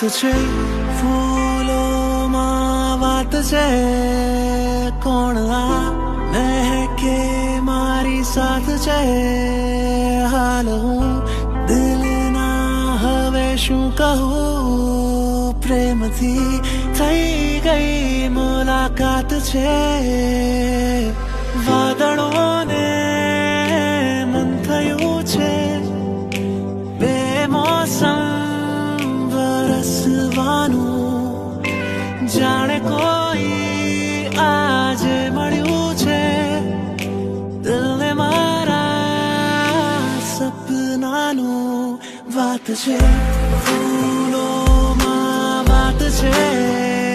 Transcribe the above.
છે ફૂલોમાં વાત છે કોણ આ મહેકે મારી સાથ છે હાલ હું દિલના હવે શું કહું પ્રેમથી થઈ ગઈ મુલાકાત છે વાદળોને મન થયું છે બેમોસમ વરસવાનું જાણે કોઈ આજે મળ્યું છે દિલને મારા સપનાનું વાત છે ફૂલોમાં વાત છે